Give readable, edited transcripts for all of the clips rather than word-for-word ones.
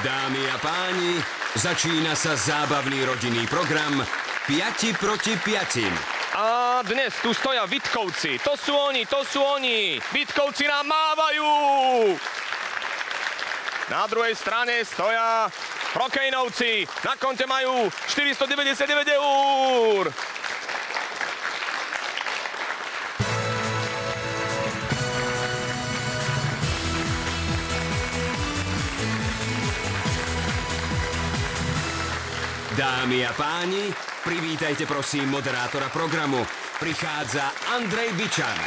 Dámy a páni, začína sa zábavný rodinný program 5 proti 5. A dnes tu stoja Vitkovci. To sú oni. Vitkovci nám mávajú. Na druhej strane stoja Prokejnovci. Na konte majú 499 eur. Dámy a páni, privítajte prosím moderátora programu. Prichádza Andrej Bičan.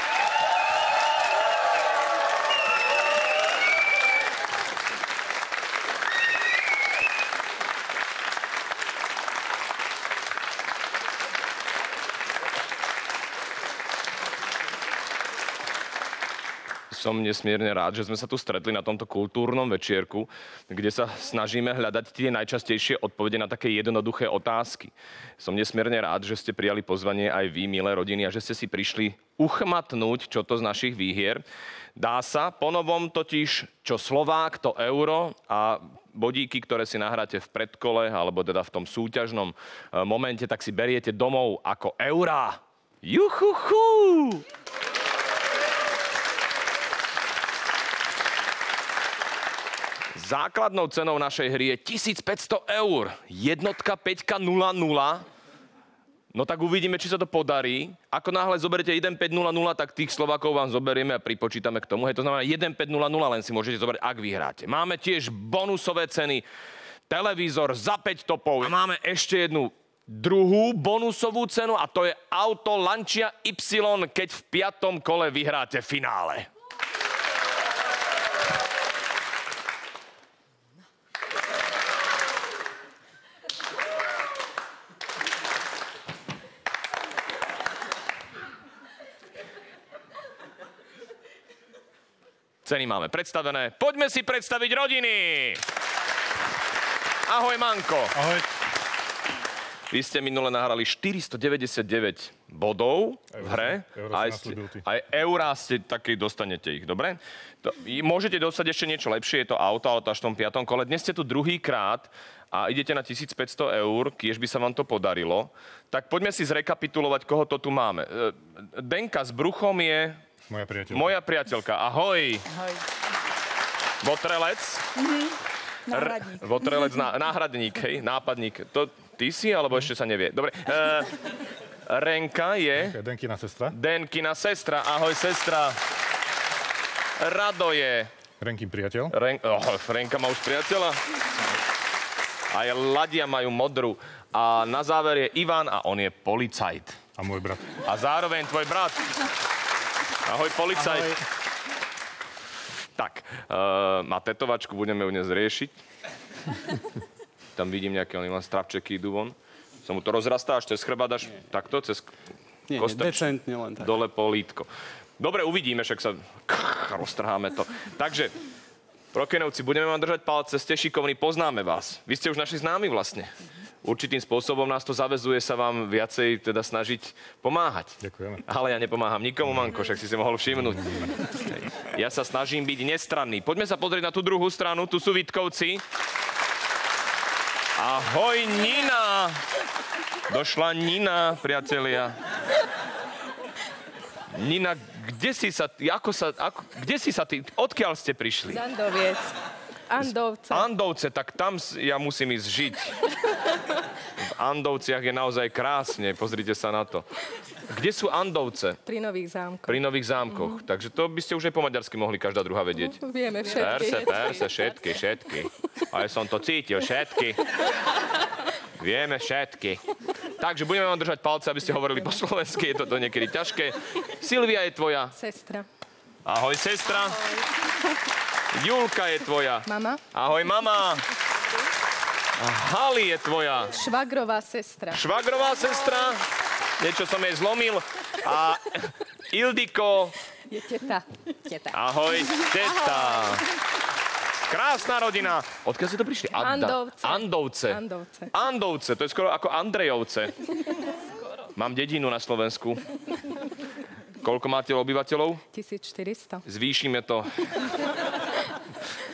Som nesmierne rád, že sme sa tu stretli na tomto kultúrnom večierku, kde sa snažíme hľadať tie najčastejšie odpovede na také jednoduché otázky. Som nesmierne rád, že ste prijali pozvanie aj vy, milé rodiny, a že ste si prišli uchmatnúť, čo to z našich výhier. Dá sa, ponovom totiž, čo Slovák, to euro a bodíky, ktoré si nahráte v predkole, alebo teda v tom súťažnom momente, tak si beriete domov ako eurá. Juchuchu! Základnou cenou našej hry je 1500 eur. Jednotka 500. No tak uvidíme, či sa to podarí. Ako náhle zoberiete 1500, tak tých Slovákov vám zoberieme a pripočítame k tomu. To znamená 1500, len si môžete zobrať, ak vyhráte. Máme tiež bonusové ceny. Televízor za 5 topov. A máme ešte jednu druhú bonusovú cenu a to je auto Lancia Y, keď v 5. kole vyhráte finále. Ceny máme predstavené. Poďme si predstaviť rodiny. Ahoj, Manko. Ahoj. Vy ste minule nahrali 499 bodov v hre. Aj eurá ste taký, dostanete ich, dobre? Môžete dostať ešte niečo lepšie, je to auto, ale to až v tom 5. kole. Dnes ste tu druhýkrát a idete na 1500 eur, kiež by sa vám to podarilo. Tak poďme si zrekapitulovať, koho to tu máme. Denka s bruchom je... Moja priateľka. Ahoj. Ahoj. Votrelec. Náhradník. Votrelec, náhradník, hej, nápadník. To ty si, alebo ešte sa nevie? Dobre. Renka je... Denkina sestra. Denkina sestra. Ahoj, sestra. Rado je... Renkin priateľ. Renka má už priateľa. Aj Ladia majú modrú. A na záver je Ivan a on je policajt. A môj brat. A zároveň tvoj brat. Ahoj, policajt. Ahoj. Tak, má tetovačku, budeme ju dnes riešiť. Tam vidím nejaké, oni len stravčeky idú von. Sa mu to rozrastá, až cez chrbát až takto, cez kostrč. Decentne len tak. Dole po lítko. Dobre, uvidíme, však sa roztrháme to. Takže, Prokejnovci, budeme vám držať palce, ste šikovní, poznáme vás. Vy ste už naši známi vlastne. Určitým spôsobom nás to zavezuje sa vám viacej teda snažiť pomáhať. Ďakujeme. Ale ja nepomáham nikomu, Manko, však si mohol všimnúť. Ja sa snažím byť nestranný. Poďme sa pozrieť na tú druhú stranu, tu sú Vitkovci. Ahoj, Nina! Došla Nina, priatelia. Nina, kde si sa ty, odkiaľ ste prišli? Z Andoviec. Andovce, tak tam ja musím ísť žiť. V Andovciach je naozaj krásne, pozrite sa na to. Kde sú Andovce? Pri Nových zámkoch. Pri Nových zámkoch. Takže to by ste už aj po maďarsky mohli každá druhá vedieť. Vieme všetky. Perse, všetky. Ale som to cítil, všetky. Vieme všetky. Takže budeme vám držať palce, aby ste hovorili po slovensky, je to niekedy ťažké. Silvia je tvoja? Sestra. Ahoj, sestra. Ahoj. Julka je tvoja. Mama. Ahoj, mama. A Hali je tvoja. Švagrová sestra. Švagrová sestra. Niečo som jej zlomil. A Ildiko. Je teta. Ahoj, teta. Ahoj. Krásna rodina. Odkiaľ ste to prišli? Andovce. To je skoro ako Andrejovce. Mám dedinu na Slovensku. Koľko máte obyvateľov? 1400. Zvýšime to.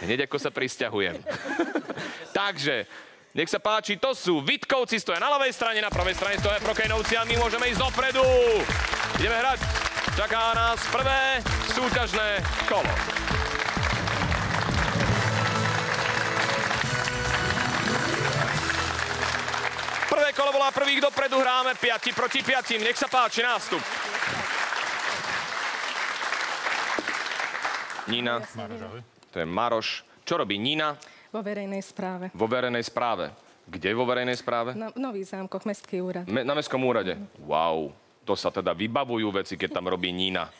Hneď ako sa prisťahujem. Takže, nech sa páči, to sú Vitkovci, stoja na ľavej strane, na pravej strane stoja Prokejnovci a my môžeme ísť dopredu. Ideme hrať. Čaká nás prvé súťažné kolo. Prvé kolo volá prvých dopredu, hráme 5 proti 5. Nech sa páči, nástup. Nina. To je Maroš. Čo robí Nina? Vo verejnej správe. Vo verejnej správe. Kde vo verejnej správe? Na Nových Zámkoch, Mestský úrad. Na Mestskom úrade. Wow. To sa teda vybavujú veci, keď tam robí Nina.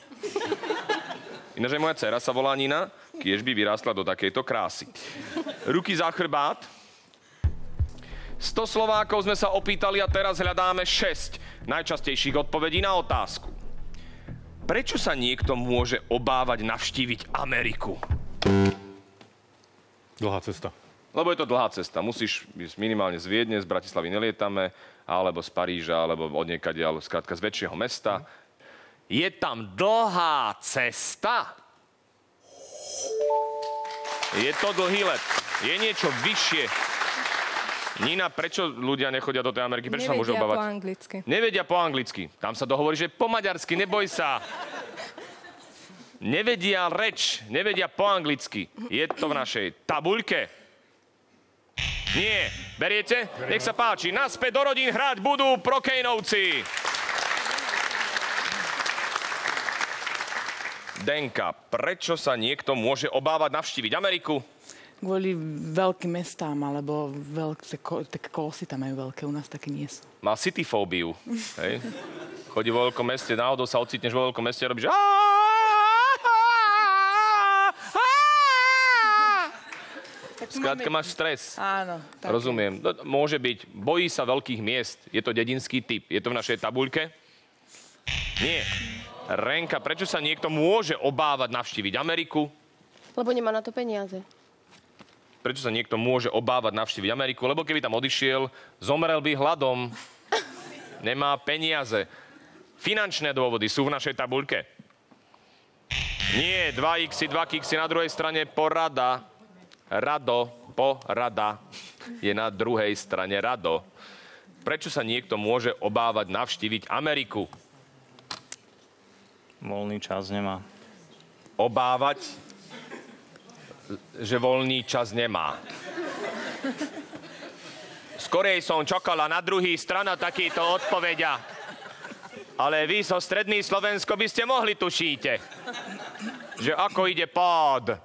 Ináč aj moja dcera sa volá Nina, kiež by vyrástla do takejto krásy. Ruky za chrbát. 100 Slovákov sme sa opýtali a teraz hľadáme 6 najčastejších odpovedí na otázku. Prečo sa niekto môže obávať navštíviť Ameriku? Dlhá cesta. Lebo je to dlhá cesta. Musíš ísť minimálne z Viedne, z Bratislavy nelietame, alebo z Paríža, alebo odniekadiaľ, skrátka z väčšieho mesta. Je tam dlhá cesta? Je to dlhý let. Je niečo vyššie. Nina, prečo ľudia nechodia do tej Ameriky? Prečo sa môžu obávať? Nevedia po anglicky. Nevedia po anglicky. Tam sa dohovorí, že po maďarsky, neboj sa. Nevedia reč, nevedia po anglicky. Je to v našej tabuľke? Nie. Beriete? Nech sa páči. Naspäť do rodín hrať budú Prokejnovci. Denka, prečo sa niekto môže obávať navštíviť Ameriku? Kvôli veľkým mestám, alebo také kolosy tam majú veľké, u nás také nie sú. Má cityfóbiu. Hej? Chodí vo veľkom meste, náhodou sa ocitneš vo veľkom meste a robíš... Skrátka máš stres. Áno. Tak Rozumiem. Môže byť. Bojí sa veľkých miest. Je to dedinský typ. Je to v našej tabuľke? Nie. Renka, prečo sa niekto môže obávať navštíviť Ameriku? Lebo nemá na to peniaze. Prečo sa niekto môže obávať navštíviť Ameriku? Lebo keby tam odišiel, zomrel by hladom. Nemá peniaze. Finančné dôvody sú v našej tabuľke. Nie, 2x, 2x na druhej strane porada. Porada je na druhej strane Rado. Prečo sa niekto môže obávať navštíviť Ameriku? Voľný čas nemá. Obávať, že voľný čas nemá. Skorej som čakala na druhý strana takýto odpovedia. Ale vy zo stredný Slovensko by ste mohli tušíte, že ako ide pád.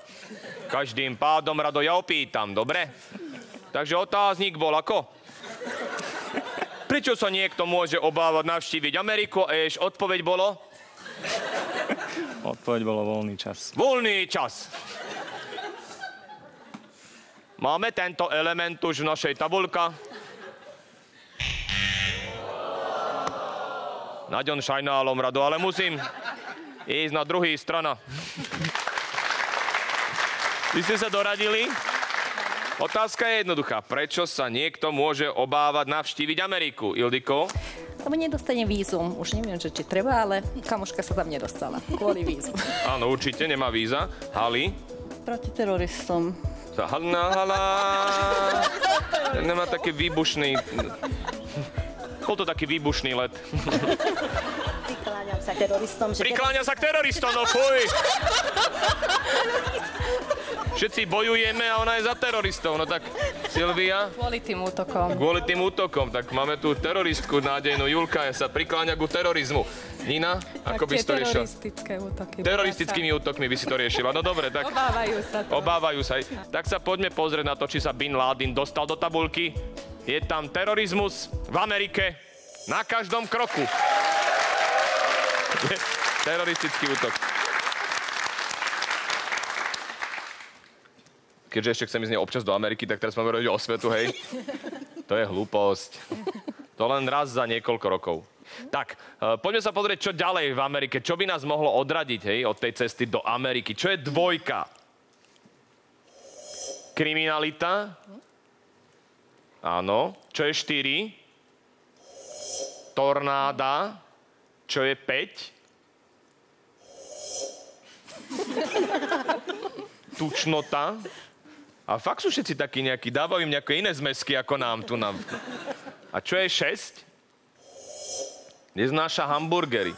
Každým pádom Rado ja opýtam, dobre? Takže otáznik bol ako? Prečo sa niekto môže obávať navštíviť Ameriku? Odpoveď bolo? Odpoveď bolo voľný čas. Voľný čas. Máme tento element už v našej tabuľke. Naďon šajnálom, Rado, ale musím ísť na druhý strana. Vy ste sa doradili? Otázka je jednoduchá. Prečo sa niekto môže obávať navštíviť Ameriku? Ildiko? Lebo nedostane vízum. Už neviem, či treba, ale kamoška sa tam nedostala. Kvôli vízu. Áno, určite, nemá víza. Hali? Proti teroristom. Nemá taký výbušný... Bol to taký výbušný let. Prikláňam sa k teroristom. Prikláňa sa k teroristom, no fuj! Všetci bojujeme a ona je za teroristov. No tak, Silvia? Kvôli tým útokom. Kvôli tým útokom. Tak máme tu teroristku nádejnú. Julka sa prikláňa ku terorizmu. Nina, ako by si to riešila? Teroristické útoky. Teroristickými útokmi by si to riešila. No dobre, tak... Obávajú sa to. Obávajú sa. Tak sa poďme pozrieť na to, či sa Bin Laden dostal do tabuľky. Je tam terorizmus v Amerike na každom kroku. Teroristický útok. Keďže ešte chcem ísť občas do Ameriky, tak teraz máme robiť osvetu, hej. To je hlúposť. To len raz za niekoľko rokov. Tak, poďme sa pozrieť, čo ďalej v Amerike. Čo by nás mohlo odradiť, hej, od tej cesty do Ameriky. Čo je 2? Kriminalita. Áno. Čo je 4? Tornáda. Čo je 5? Tučnota. A fakt sú všetci takí nejakí, dávajú im nejaké iné zmesky ako nám tu. A čo je 6? Neznáša hamburgery.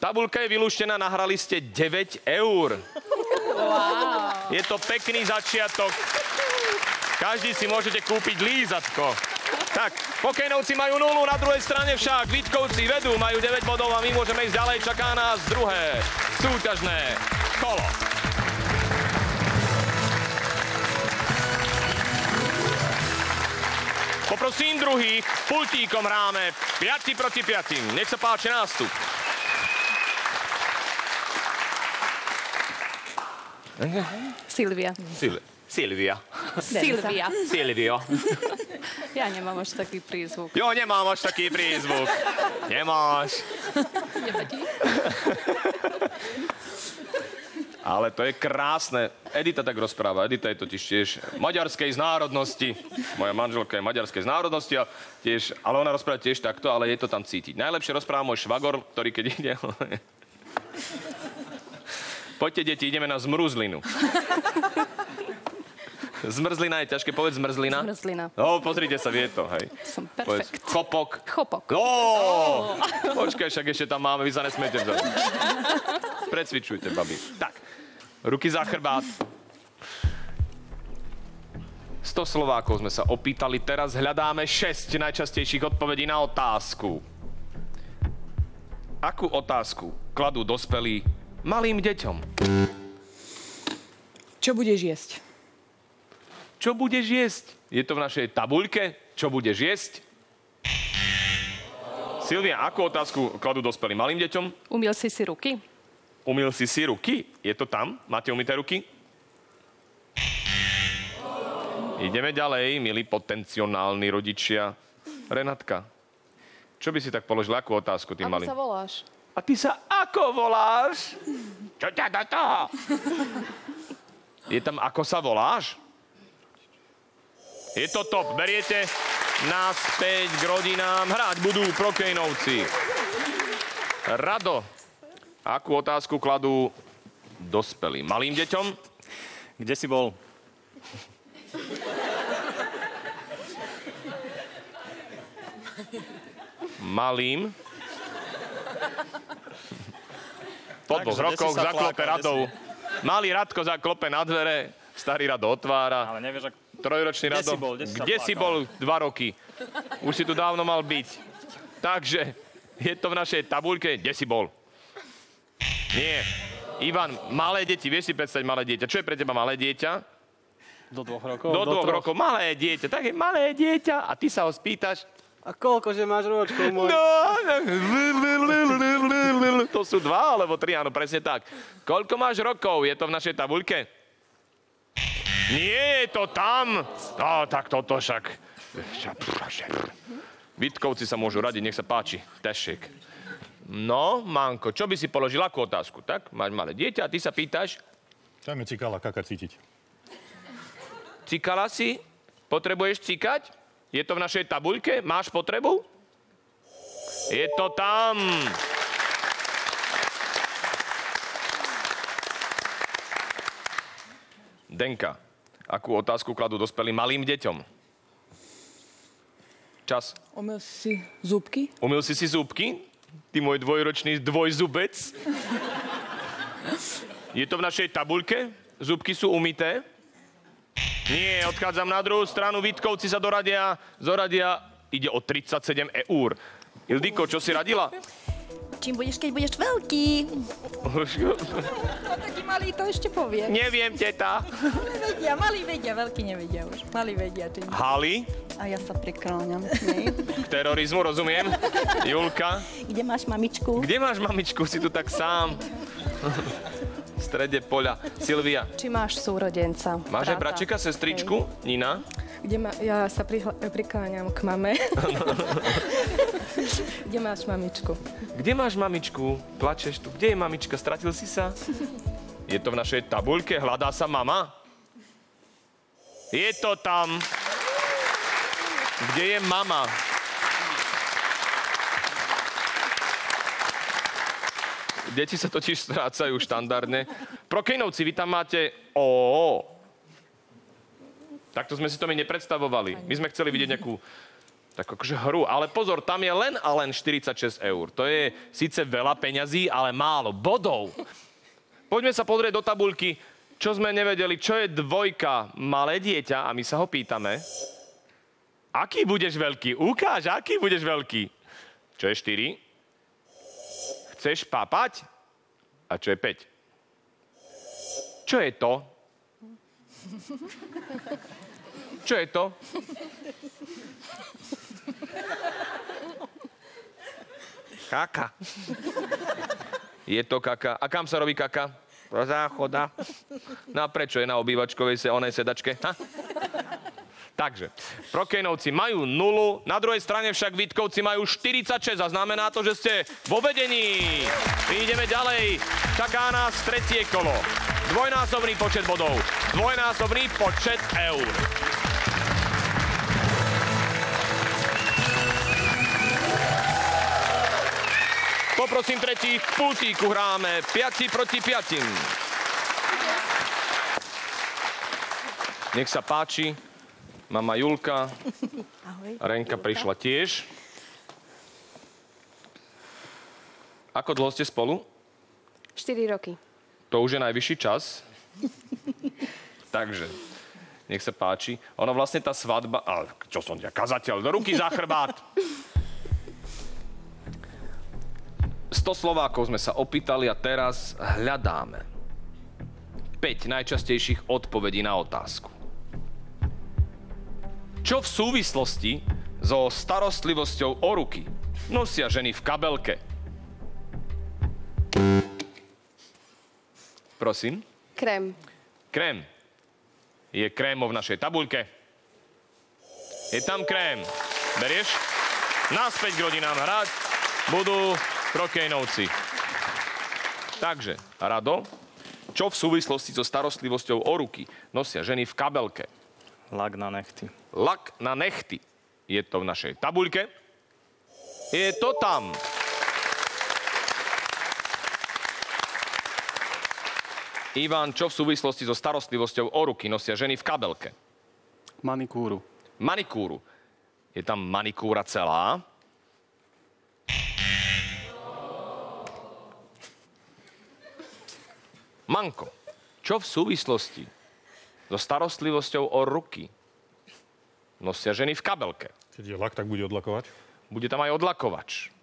Tabuľka je vylúštená, nahrali ste 9 eur. Wow. Je to pekný začiatok. Každý si môžete kúpiť lízatko. Tak, Pokejnovci majú 0, na druhej strane však Vítkovci vedú, majú 9 bodov a my môžeme ísť ďalej. Čaká nás druhé súťažné kolo. Poprosím druhých, pultíkom hráme 5 proti 5. Nech sa páči nástup. Silvia. Silvia. Silvia. Ja nemám až taký prízvuk. Jo, nemám až taký prízvuk. Nemáš. Ale to je krásne. Edita tak rozpráva. Edita je totiž tiež maďarskej z národnosti. Moja manželka je maďarskej z národnosti a tiež, ale ona rozpráva tiež takto, ale je to tam cítiť. Najlepšie rozpráva môj švagor, ktorý keď ide... Poďte, deti, ideme na zmruzlinu. Zmrzlina je ťažké, povedz zmrzlina. Zmrzlina. No, pozrite sa, vie to, hej. Som Povedz perfekt. chopok. Chopok. No! Počkaj, však ešte tam máme, vy sa nesmiete vzadu. Precvičujte, babi. Tak, ruky za chrbát. 100 Slovákov sme sa opýtali, teraz hľadáme 6 najčastejších odpovedí na otázku. Akú otázku kladú dospelí malým deťom? Čo budeš jesť? Čo budeš jesť? Je to v našej tabuľke? Čo budeš jesť? Silvia, akú otázku kladú dospelí malým deťom? Umyl si ruky? Umyl si ruky? Je to tam? Máte umyté ruky? Ideme ďalej, milí potenciálni rodičia. Renátka, čo by si tak položila? Akú otázku tým malým? Ako sa voláš? A ty sa ako voláš? Čo ťa do toho? Je tam ako sa voláš? Je to top. Beriete naspäť k rodinám. Hrať budú Pokejnovci. Rado, akú otázku kladú dospelým malým deťom? Kde si bol? Malým. Po Takže 2 rokoch kde si sa zaklope flákal, Radov. Malý Radko zaklope na dvere, starý Rado otvára. Ale nevieš, ak... Trojročný Kde Rado. si bol? Kde si bol 2 roky? Už si tu dávno mal byť. Takže je to v našej tabuľke. Kde si bol? Nie. Ivan, malé deti, vieš si predstaviť malé dieťa. Čo je pre teba malé dieťa? Do 2 rokov? Do 2 rokov. Malé dieťa. Tak je malé dieťa. A ty sa ho spýtaš. A koľko, že máš ročkov môj? No, to sú 2 alebo 3, áno, presne tak. Koľko máš rokov? Je to v našej tabuľke? Nie, je to tam. No, tak toto však. Vítkovci sa môžu radiť, nech sa páči. Tešek. No, Manko, čo by si položil akú otázku, tak? Máš malé dieťa a ty sa pýtaš? Čo mi cikala, kaká cítiť? Cikala si? Potrebuješ cikať? Je to v našej tabuľke? Máš potrebu? Je to tam. Denka, akú otázku kladú dospelým malým deťom? Čas. Umyl si zúbky? Umyl si zúbky? Ty môj dvojročný dvojzubec? Je to v našej tabuľke? Zúbky sú umyté? Nie, odchádzam na druhú stranu. Vítkovci sa doradia. Ide o 37 eur. Ildiko, čo si radila? Čím budeš, keď budeš veľký? No taký malý to ešte povie. Neviem, teta. Malí vedia, veľký nevedia už. Malí vedia, čím. Hali? A ja sa prikláňam. K terorizmu, rozumiem. Julka? Kde máš mamičku? Kde máš mamičku? Si tu tak sám. V strede poľa. Silvia. Či máš súrodenca? Máš aj bračeka, sestričku? Nina? Ja sa prikláňam k mame. Kde máš mamičku? Kde máš mamičku? Plačeš tu. Kde je mamička? Stratil si sa? Je to v našej tabuľke? Hľadá sa mama? Je to tam. Kde je mama? Deti sa totiž strácajú štandardne. Pokejnovci, vy tam máte Takto sme si to my nepredstavovali. My sme chceli vidieť nejakú takú akože hru. Ale pozor, tam je len a len 46 eur. To je síce veľa peňazí, ale málo bodov. Poďme sa pozrieť do tabuľky, čo sme nevedeli, čo je dvojka, malé dieťa, a my sa ho pýtame. Aký budeš veľký? Ukáž, aký budeš veľký. Čo je 4? Chceš papať? A čo je 5? Čo je to? Čo je to? Kaka. Je to kaka. A kam sa robí kaka? Do záchoda. No a prečo je na obývačkovej onej sedačke? Ha? Takže, Prokejnovci majú 0, na druhej strane však Vítkovci majú 46 a znamená to, že ste vo vedení. Ideme ďalej. Čaká nás tretie kolo. Dvojnásobný počet bodov. Dvojnásobný počet eur. Poprosím tretích, v pultíku hráme 5 proti 5. Nech sa páči. Mama Julka. Ahoj. Renka prišla tiež. Ako dlho ste spolu? 4 roky. To už je najvyšší čas. Takže, nech sa páči. Ono vlastne tá svadba... Ale čo som ja, kazateľ, do ruky za chrbát. 100 Slovákov sme sa opýtali a teraz hľadáme 5 najčastejších odpovedí na otázku. Čo v súvislosti so starostlivosťou o ruky nosia ženy v kabelke? Prosím? Krém. Krém. Je krémov v našej tabuľke. Je tam krém. Berieš? Naspäť k rodinám hrať budú Prokejnovci. Takže, Rado, čo v súvislosti so starostlivosťou o ruky nosia ženy v kabelke? Lak na nechty. Lak na nechty. Je to v našej tabuľke. Je to tam. Ivan, čo v súvislosti so starostlivosťou o ruky nosia ženy v kabelke? Manikúru. Manikúru. Je tam manikúra celá. Manko, čo v súvislosti so starostlivosťou o ruky nosia ženy v kabelke? Keď je lak, tak bude odlakovač. Bude tam aj odlakovač.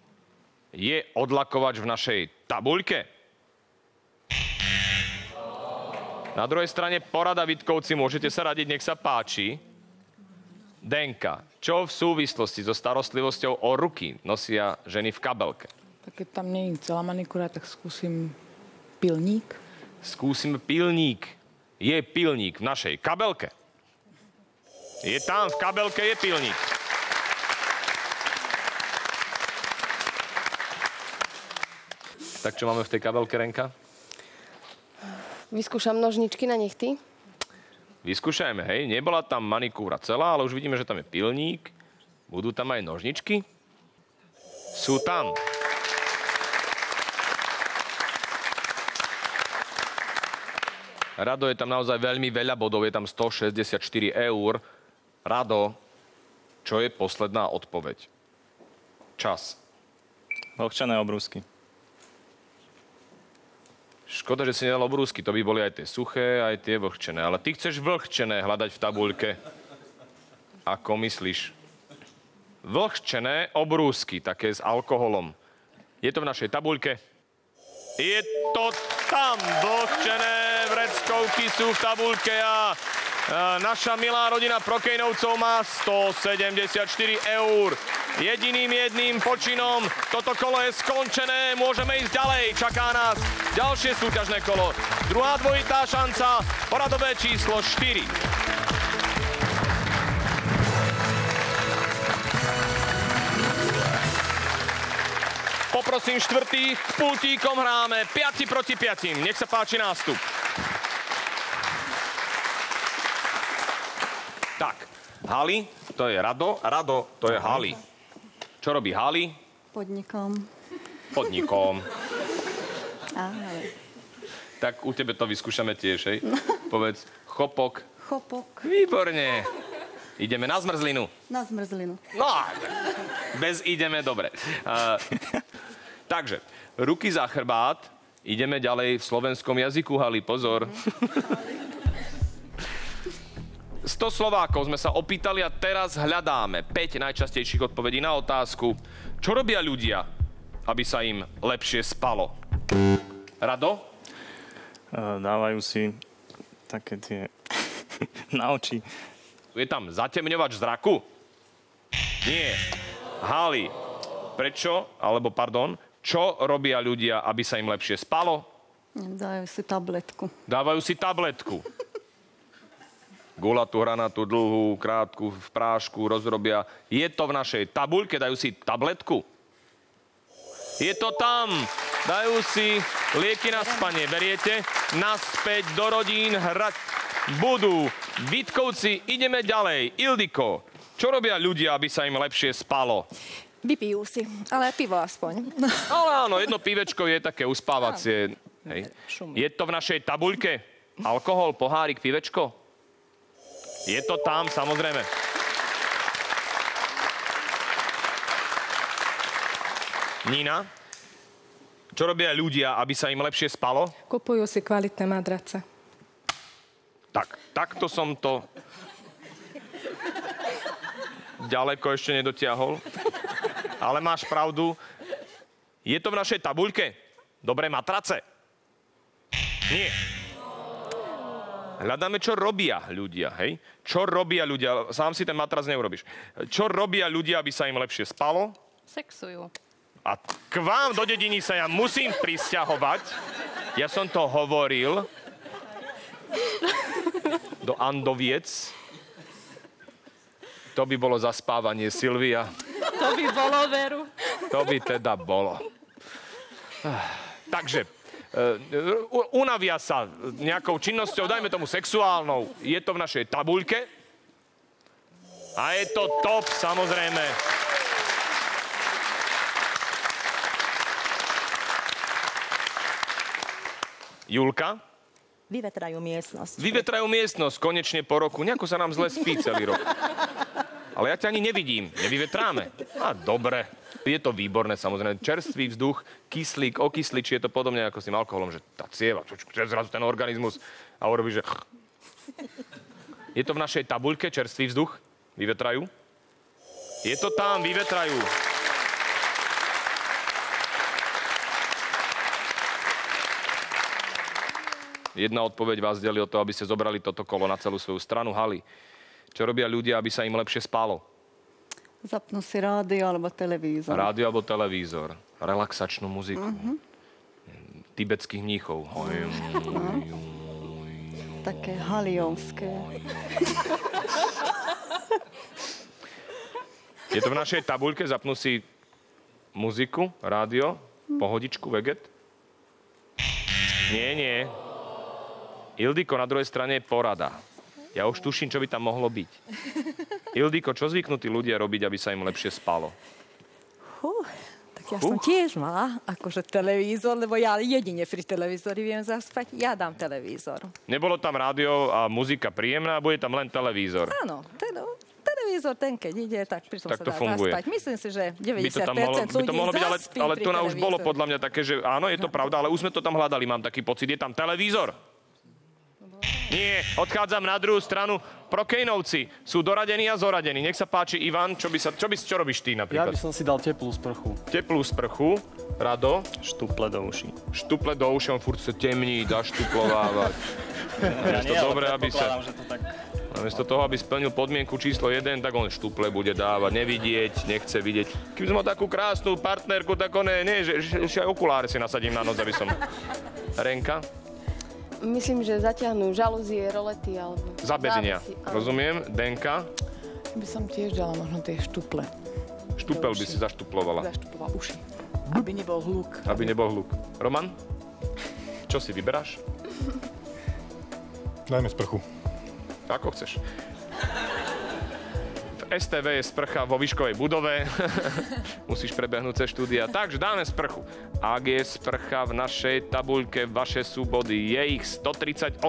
Je odlakovač v našej tabuľke? Na druhej strane porada Vítkovci, môžete sa radiť, nech sa páči. Denka, čo v súvislosti so starostlivosťou o ruky nosia ženy v kabelke? Tak keď tam nie je celá manikúra, tak skúsim pilník. Skúsime pilník. Je pilník v našej kabelke? Je tam, v kabelke je pilník. Tak čo máme v tej kabelke, Renka? Vyskúšam nožničky na nechty. Vyskúšajme, hej. Nebola tam manikúra celá, ale už vidíme, že tam je pilník. Budú tam aj nožničky? Sú tam. Rado, je tam naozaj veľmi veľa bodov, je tam 164 eur. Rado, čo je posledná odpoveď? Čas. Vlhčené obrúsky. Škoda, že si nedal obrúsky, to by boli aj tie suché, aj tie vlhčené. Ale ty chceš vlhčené hľadať v tabuľke. Ako myslíš? Vlhčené obrúsky, také s alkoholom. Je to v našej tabuľke? Je to tam, vlhčené vreckovky sú v tabuľke a naša milá rodina Prokejnovcov má 174 eur. Jedným počinom toto kolo je skončené, môžeme ísť ďalej. Čaká nás ďalšie súťažné kolo. Druhá dvojitá šanca, poradové číslo 4. Poprosím štvrtých, pultíkom hráme 5 proti 5. Nech sa páči nástup. Tak, Hali, to je Rado. Rado, to je Hali. Čo robí Hali? Podnikom. Podnikom. Áno. Tak u tebe to vyskúšame tiež, hej? Povedz, chopok. Chopok. Výborne. Ideme na zmrzlinu. Na zmrzlinu. No, bez ideme, dobre. Takže, ruky za chrbát. Ideme ďalej v slovenskom jazyku, Hali, pozor. 100 Slovákov sme sa opýtali a teraz hľadáme 5 najčastejších odpovedí na otázku, čo robia ľudia, aby sa im lepšie spalo. Rado? Dávajú si také tie na oči. Je tam zatemňovač zraku? Nie. Hali, čo robia ľudia, aby sa im lepšie spalo? Dajú si tabletku. Dávajú si tabletku. Gulatú, hranatú, dlhú, krátku, v prášku rozrobia. Je to v našej tabuľke, dajú si tabletku? Je to tam. Dajú si lieky na spanie. Beriete? Naspäť do rodín hrať budú. Vítkovci, ideme ďalej. Ildiko, čo robia ľudia, aby sa im lepšie spalo? Vypijú si, ale pivo aspoň. Ale áno, jedno pívečko je také uspávacie. Hej. Je to v našej tabuľke? Alkohol, pohárik, pívečko? Je to tam, samozrejme. Nina, čo robia ľudia, aby sa im lepšie spalo? Kupujú si kvalitné madrace. Takto som to ďaleko ešte nedotiahol. Ale máš pravdu. Je to v našej tabuľke? Dobré matrace? Nie. Hľadáme, čo robia ľudia, hej? Čo robia ľudia? Sám si ten matrac neurobíš. Čo robia ľudia, aby sa im lepšie spalo? Sexujú. A k vám do dediny sa ja musím prisťahovať. Ja som to hovoril. Do Andoviec. To by bolo zaspávanie, Silvia. To by bolo, veru. To by teda bolo. Takže, unavia sa nejakou činnosťou, dajme tomu sexuálnou. Je to v našej tabuľke. A je to top, samozrejme. Julka? Vyvetrajú miestnosť. Vyvetrajú miestnosť, konečne po roku. Nejako sa nám zle spí celý rok. Ale ja ťa ani nevidím. Nevyvetráme. A dobre. Je to výborné, samozrejme. Čerstvý vzduch, kyslík, okyslič, je to podobne ako s tým alkoholom, že tá cieva, čo zrazu ten organizmus a urobí, že... Je to v našej tabuľke, čerstvý vzduch? Vyvetrajú? Je to tam, vyvetrajú. Jedna odpoveď vás delí o to, aby ste zobrali toto kolo na celú svoju stranu. Hali, čo robia ľudia, aby sa im lepšie spalo? Zapnú si rádio alebo televízor. Rádio alebo televízor. Relaxačnú muziku. Tibetských mníchov. Také haliovské. Je to v našej tabuľke, zapnú si muziku, rádio, pohodičku, veget? Nie. Ildiko, na druhej strane je porada. Ja už tuším, čo by tam mohlo byť. Ildiko, čo zvyknutí ľudia robiť, aby sa im lepšie spalo? Tak ja som tiež mala akože televízor, lebo ja jedine pri televízori viem zaspať. Ja dám televízor. Nebolo tam rádio a muzika príjemná, bude tam len televízor. Áno, televízor ten, keď ide, tak pritom tak sa to dá funguje. zaspať. Myslím si, že 90% by to mohlo byť, ale to už bolo podľa mňa také, že áno, je to pravda, ale už sme to tam hľadali, mám taký pocit. Je tam televízor? Nie, odchádzam na druhú stranu. Prokejnovci sú doradení a zoradení. Nech sa páči, Ivan, čo robíš ty napríklad? Ja by som si dal teplú sprchu. Teplú sprchu. Rado? Štuple do uší. Štuple do uší, on furt sa temní, dá štuplovávať. Namiesto toho, aby splnil podmienku číslo 1, tak on štuple bude dávať, nevidieť, nechce vidieť. Keby som mal takú krásnu partnerku, tak že okuláre si nasadím na noc, aby som... Renka? Myslím, že zatiahnu žalúzie, rolety alebo... Zabedenia. Rozumiem. Denka? By som tiež dala možno tie štuple. Štupel by si zaštuplovala. Zaštuplovala uši. Aby nebol hluk. Aby nebol hluk. Roman? Čo si vyberáš? Dajme sprchu. Ako chceš. V STV je sprcha vo výškovej budove. Musíš prebehnúť cez štúdia. Takže dáme sprchu. Ak je sprcha v našej tabuľke, vaše sú body. Je ich 138.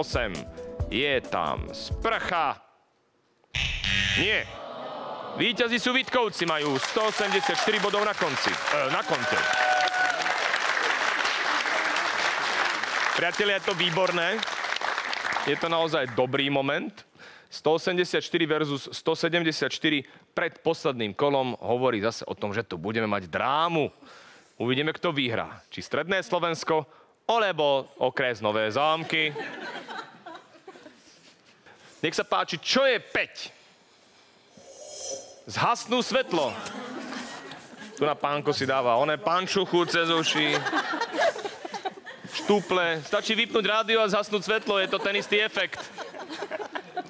Je tam sprcha. Nie. Víťazi sú Vítkovci, majú 184 bodov na konci. Na konte. Priatelia, je to výborné. Je to naozaj dobrý moment. 184 versus 174 pred posledným kolom hovorí zase o tom, že tu budeme mať drámu. Uvidíme, kto vyhrá. Či Stredné Slovensko, alebo okres Nové Zámky. Nech sa páči, čo je 5? Zhasnú svetlo. Tu na pánko si dáva pančuchu cez uši. Štuple. Stačí vypnúť rádio a zhasnúť svetlo. Je to ten istý efekt.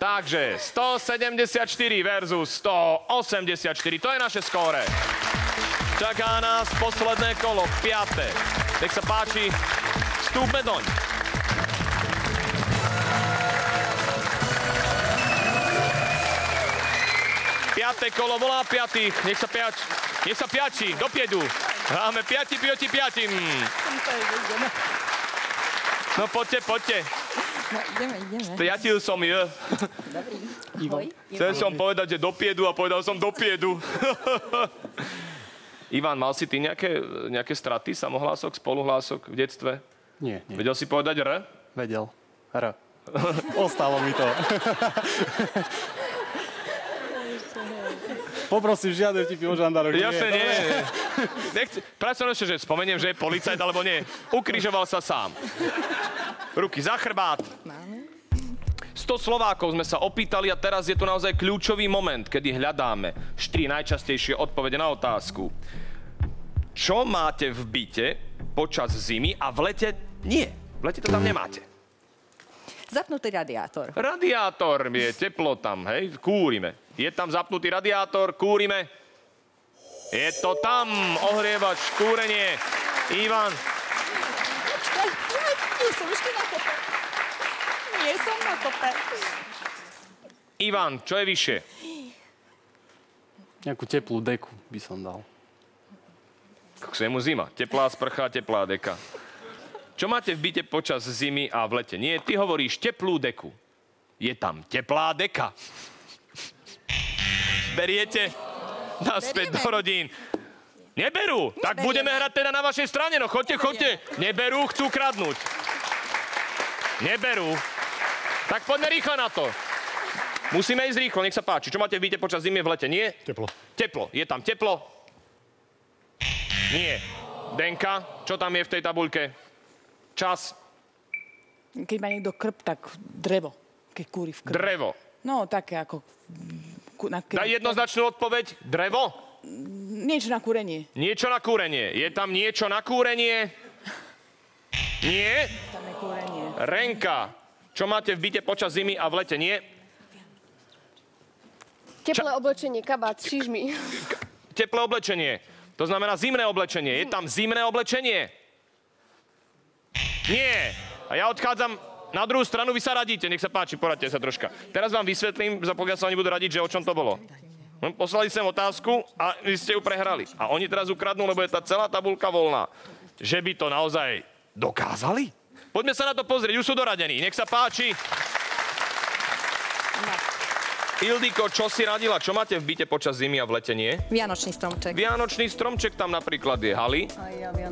Takže 174 versus 184. To je naše skóre. Čaká nás posledné kolo, 5. Nech sa páči, vstúpme doň. Piaté kolo volá piatých. Nech sa piači, do piedu. Hráme 5 proti 5. No poďte. No, ideme. Striatil som je. Dobrý. Chcel som povedať, že do piedu a povedal som do piedu. Ivan, mal si ty nejaké straty, samohlások, spoluhlások v detstve? Nie. Vedel si povedať R? Vedel. R. Ostalo mi to. Poprosím, žiadne vtipy o žandároch. Jasne, nie. Pracujem ešte, že spomeniem, že je policajt, alebo nie. Ukrižoval sa sám. Ruky za chrbát. 100 Slovákov sme sa opýtali a teraz je tu naozaj kľúčový moment, kedy hľadáme 4 najčastejšie odpovede na otázku. Čo máte v byte počas zimy a v lete nie? V lete to tam nemáte. Zapnutý radiátor. Radiátor, je teplo tam, hej, kúrime. Je tam zapnutý radiátor, kúrime. Je to tam, ohrievač, kúrenie. Ivan. Nie som ešte na kope. Nie som na kope. Ivan, čo je vyššie? Nejakú teplú deku by som dal. Je mu zima. Teplá sprcha, teplá deka. Čo máte v byte počas zimy a v lete? Nie, ty hovoríš teplú deku. Je tam teplá deka. Beriete naspäť do rodín. Neberú. Tak budeme hrať teda na vašej strane. No chodte. Neberú, chcú kradnúť. Neberú. Tak poďme rýchlo na to. Musíme ísť rýchlo, nech sa páči. Čo máte v byte počas zimy v lete? Nie? Teplo. Je tam teplo? Nie. Denka, čo tam je v tej tabuľke? Čas. Keď má niekto krb, tak drevo. Keď kúri v krbi. Drevo. No, také ako... Daj jednoznačnú odpoveď. Drevo? Niečo na kúrenie. Niečo na kúrenie. Je tam niečo na kúrenie? Nie? Tam je kúrenie. Renka, čo máte v byte počas zimy a v lete? Nie? Teplé oblečenie, kabát, šižmy. Teplé oblečenie. To znamená zimné oblečenie. Je tam zimné oblečenie? Nie. A ja odchádzam na druhú stranu, vy sa radíte. Nech sa páči, poradte sa troška. Teraz vám vysvetlím, za pokiaľ sa oni budú radiť, že o čom to bolo. Poslali sem otázku a vy ste ju prehrali. A oni teraz ukradnú, lebo je tá celá tabuľka voľná. Že by to naozaj dokázali? Poďme sa na to pozrieť, už sú doradení. Nech sa páči. Ildiko, čo si radila? Čo máte v byte počas zimy a v lete nie? Vianočný stromček. Vianočný stromček tam napríklad je. Hali?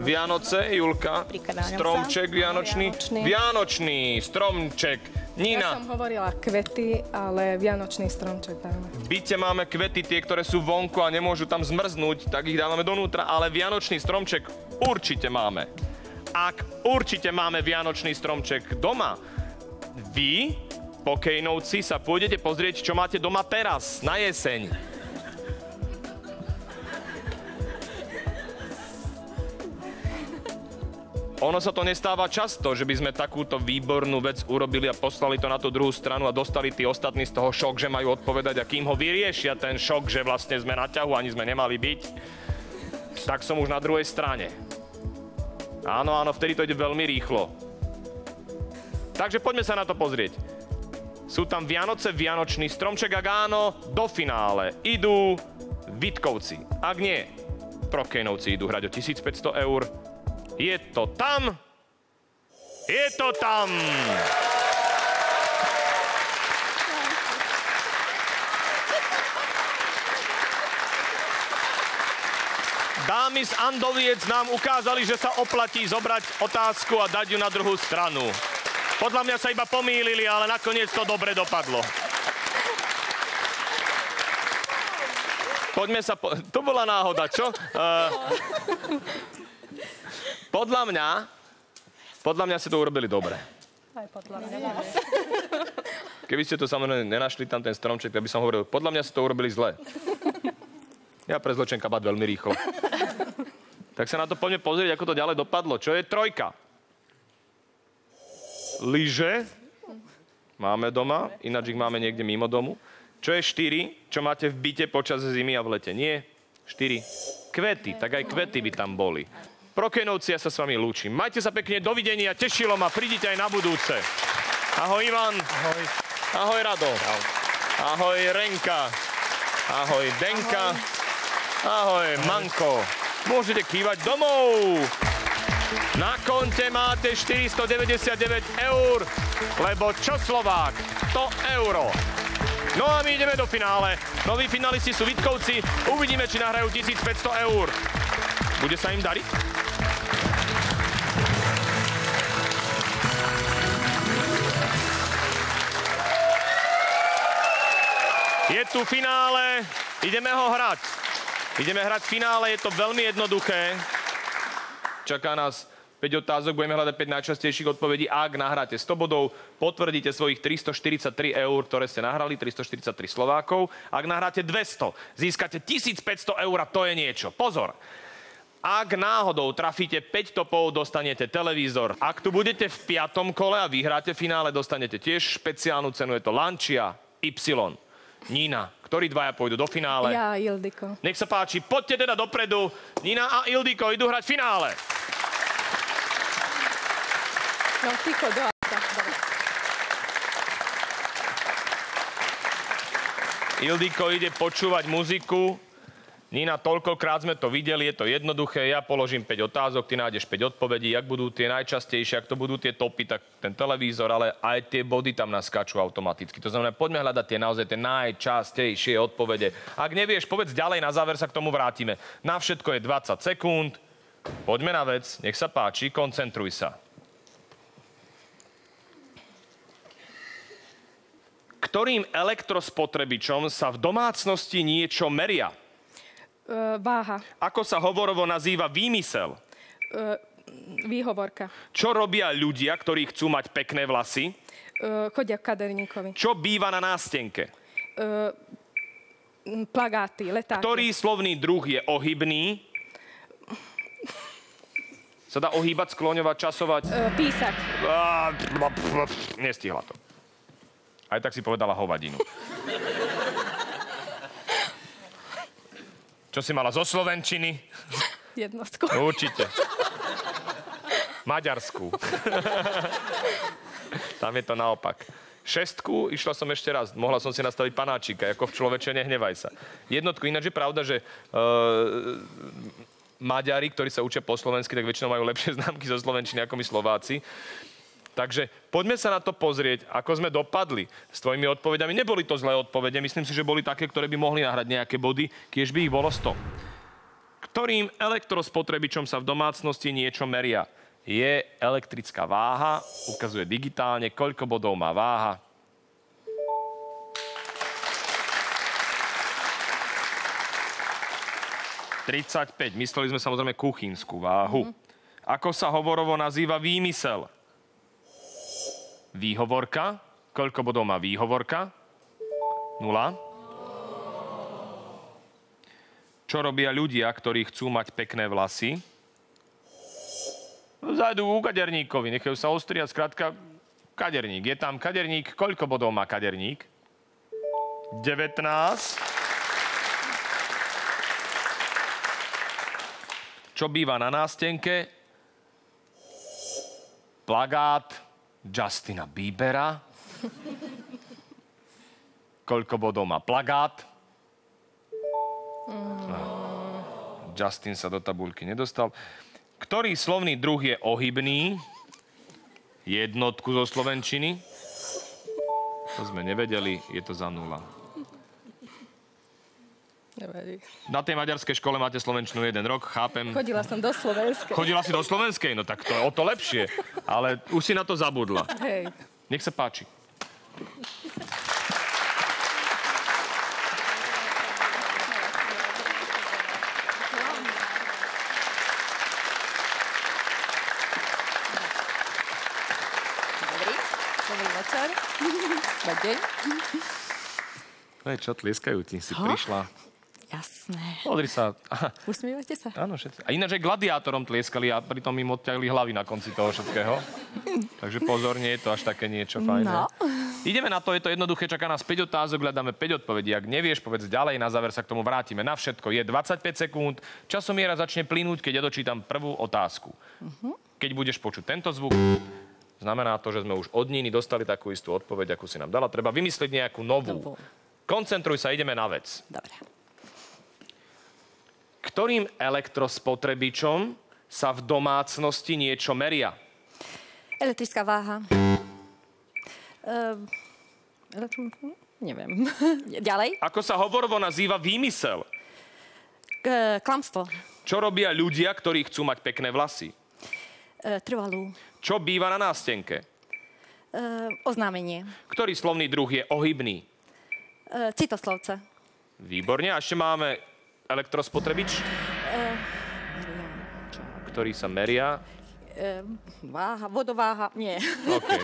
Vianoce, Julka. Stromček vianočný. Vianočný stromček. Nina. Ja som hovorila kvety, ale vianočný stromček dáme. V byte máme kvety, tie, ktoré sú vonku a nemôžu tam zmrznúť, tak ich dávame donútra, ale vianočný stromček určite máme. Ak určite máme vianočný stromček doma, vy, pokejnovci, sa pôjdete pozrieť, čo máte doma teraz, na jeseň. Ono sa to nestáva často, že by sme takúto výbornú vec urobili a poslali to na tú druhú stranu a dostali tí ostatní z toho šok, že majú odpovedať a kým ho vyriešia ten šok, že vlastne sme na ťahu, ani sme nemali byť, tak som už na druhej strane. Áno, vtedy to ide veľmi rýchlo. Takže poďme sa na to pozrieť. Sú tam Vianoce, vianočný stromček, ak áno, do finále idú Vítkovci. Ak nie, Prokejnovci idú hrať o 1500 eur. Je to tam. Je to tam. Dámy z Andoviec nám ukázali, že sa oplatí zobrať otázku a dať ju na druhú stranu. Podľa mňa sa iba pomýlili, ale nakoniec to dobre dopadlo. Poďme sa... To bola náhoda, čo? Podľa mňa ste to urobili dobre. Aj podľa mňa. Keby ste to samozrejme nenašli tam ten stromček, tak by som hovoril, podľa mňa ste to urobili zle. Ja pre zločen kabát veľmi rýchlo. Tak sa na to poďme pozrieť, ako to ďalej dopadlo. Čo je trojka? Lyže. Máme doma, ináč ich máme niekde mimo domu. Čo je 4? Čo máte v byte počas zimy a v lete? Nie. 4. Kvety. Tak aj kvety by tam boli. Prokenovci, ja sa s vami lúčim. Majte sa pekne, dovidenia, tešilo ma, prídite aj na budúce. Ahoj Ivan. Ahoj. Ahoj Rado. Ahoj Renka. Ahoj Denka. Ahoj Manko. Môžete kývať domov. Na konte máte 499 eur, lebo čo Slovák, to euro. No a my ideme do finále. Noví finalisti sú Vitkovci. Uvidíme, či nahrajú 1500 eur. Bude sa im dariť? Je tu finále. Ideme ho hrať. Ideme hrať finále. Je to veľmi jednoduché. Čaká nás 5 otázok, budeme hľadať 5 najčastejších odpovedí. Ak nahráte 100 bodov, potvrdíte svojich 343 eur, ktoré ste nahrali, 343 Slovákov. Ak nahráte 200, získate 1500 eur a to je niečo. Pozor! Ak náhodou trafíte 5 topov, dostanete televízor. Ak tu budete v 5. kole a vyhráte finále, dostanete tiež špeciálnu cenu, je to Lancia Y. Nina, ktorí dvaja pôjdu do finále? Ja a Ildiko. Nech sa páči, poďte teda dopredu. Nina a Ildiko idú hrať finále. No, ticho, do auta. Ildiko ide počúvať muziku. Nina, toľkokrát sme to videli, je to jednoduché. Ja položím 5 otázok, ty nájdeš 5 odpovedí. Ak budú tie najčastejšie, ak to budú tie topy, tak ten televízor, ale aj tie body tam naskáču automaticky. To znamená, poďme hľadať tie najčastejšie odpovede. Ak nevieš, povedz ďalej, na záver sa k tomu vrátime. Na všetko je 20 sekúnd. Poďme na vec, nech sa páči, koncentruj sa. Ktorým elektrospotrebičom sa v domácnosti niečo meria? Váha. Ako sa hovorovo nazýva výmysel? Výhovorka. Čo robia ľudia, ktorí chcú mať pekné vlasy? Chodia k kaderníkovi. Čo býva na nástenke? Plagáty, letáky. Ktorý slovný druh je ohybný? Sa dá ohýbať, skloňovať, časovať? Písať. Nestihla to. Aj tak si povedala hovadinu. Čo si mala zo slovenčiny? Jednotku. Určite. Maďarsku. Tam je to naopak. 6, išla som ešte raz. Mohla som si nastaviť panáčika, ako v Človeče, nehnevaj sa. 1, ináč je pravda, že Maďari, ktorí sa učia po slovensky, tak väčšinou majú lepšie známky zo slovenčiny ako my Slováci. Takže poďme sa na to pozrieť, ako sme dopadli s tvojimi odpovedami. Neboli to zlé odpovede, myslím si, že boli také, ktoré by mohli nahrať nejaké body, kiež by ich bolo 100. Ktorým elektrospotrebičom sa v domácnosti niečo meria? Je elektrická váha, ukazuje digitálne, koľko bodov má váha. ...35. Mysleli sme samozrejme kuchynskú váhu. Ako sa hovorovo nazýva výmysel? Výhovorka. Koľko bodov má výhovorka? 0. Čo robia ľudia, ktorí chcú mať pekné vlasy? Zajdu ku kaderníkovi, nechajú sa ostriať, skrátka kaderník. Je tam kaderník. Koľko bodov má kaderník? 19. Čo býva na nástenke? Plagát Justina Biebera. Koľko bodov má plagát? Justin sa do tabuľky nedostal. Ktorý slovný druh je ohybný? 1 zo slovenčiny. To sme nevedeli, je to za 0. Nevadí. Na tej maďarskej škole máte slovenčinu 1 rok, chápem. Chodila som do Slovenskej. Chodila si do slovenskej? No tak to je o to lepšie. Ale už si na to zabudla. Hej. Nech sa páči. Dobrý večer. Dobrý deň. Čo, tlieskajú ti, si prišla. Jasné. Podri sa. Usmievate sa? Áno, všetci. A ináč aj gladiátorom tlieskali a pritom im odťahli hlavy na konci toho všetkého. Takže pozor, nie je to až také niečo fajné. No. Ideme na to, je to jednoduché, čaká nás 5 otázok, hľadáme 5 odpovedí. Ak nevieš, povedz ďalej, na záver sa k tomu vrátime. Na všetko je 25 sekúnd, časomiera začne plynúť, keď ja dočítam prvú otázku. Keď budeš počuť tento zvuk, znamená to, že sme už od Niny dostali takú istú odpoveď, akú si nám dala. Treba vymyslieť nejakú novú. Koncentruj sa, ideme na vec. Dobre. Ktorým elektrospotrebičom sa v domácnosti niečo meria? Elektrická váha. Neviem. Ďalej. Ako sa hovorovo nazýva výmysel? Klamstvo. Čo robia ľudia, ktorí chcú mať pekné vlasy? Trvalú. Čo býva na nástenke? Oznámenie. Ktorý slovný druh je ohybný? Citoslovce. Výborne. A ešte máme elektrospotrebič, ktorý sa meria. Váha, vodováha, nie. Okay.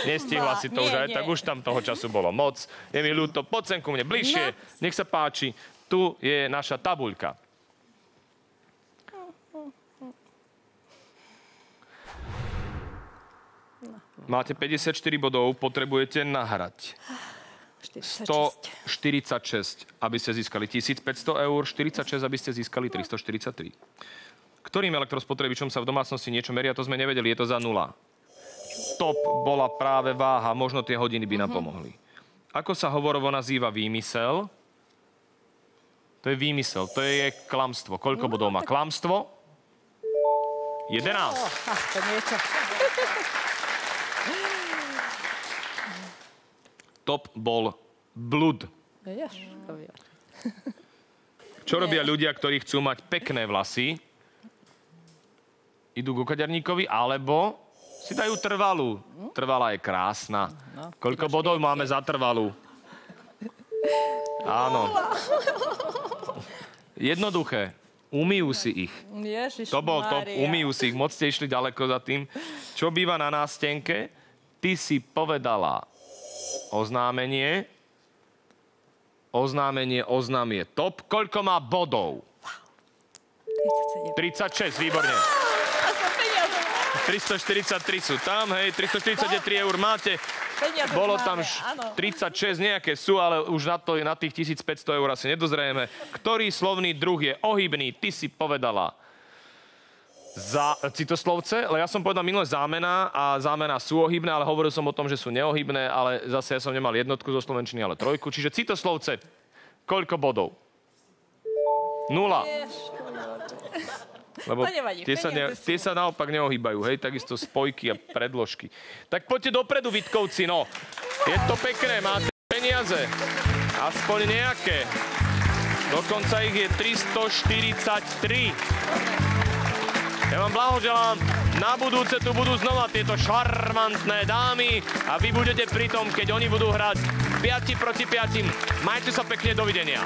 Nestihla si to už aj, tak už tam toho času bolo moc. Je mi ľúto, poď sem ku mne bližšie, nech sa páči. Tu je naša tabuľka. Máte 54 bodov, potrebujete nahrať 146, aby ste získali 1500 eur, 46, aby ste získali 343. Ktorým elektrospotrebičom sa v domácnosti niečo meria, to sme nevedeli, je to za 0. Top bola práve váha, možno tie hodiny by nám pomohli. Ako sa hovorovo nazýva výmysel? To je výmysel, to je klamstvo. Koľko bodov má klamstvo? 11. To niečo. Top bol blud. Čo robia ľudia, ktorí chcú mať pekné vlasy? Idú ku kaderníkovi, alebo si dajú trvalú. Trvalá je krásna. Koľko bodov máme za trvalú? Áno. Jednoduché. Umýjú si ich. To bol top. Umýjú si ich. Moc ste išli ďaleko za tým. Čo býva na nástenke? Ty si povedala oznámenie. Oznámie. Top. Koľko má bodov? 36, výborne. 343 sú tam, hej, 343 eur máte. Bolo tam 36, nejaké sú, ale už na tých 1500 eur asi nedozrieme. Ktorý slovný druh je ohybný? Ty si povedala citoslovce, ale ja som povedal minulé zámena a zámena sú ohybné, ale hovoril som o tom, že sú neohybné, ale zase ja som nemal jednotku zo slovenčiny, ale 3. Čiže citoslovce, koľko bodov? 0. Lebo tie sa naopak neohýbajú, hej, takisto spojky a predložky. Tak poďte dopredu, Vitkovci, no. Je to pekné, máte peniaze. Aspoň nejaké. Dokonca ich je 343. Ja vám blahoželám. Na budúce tu budú znova tieto šarmantné dámy a vy budete pri tom, keď oni budú hrať 5 proti 5. Majte sa pekne, dovidenia.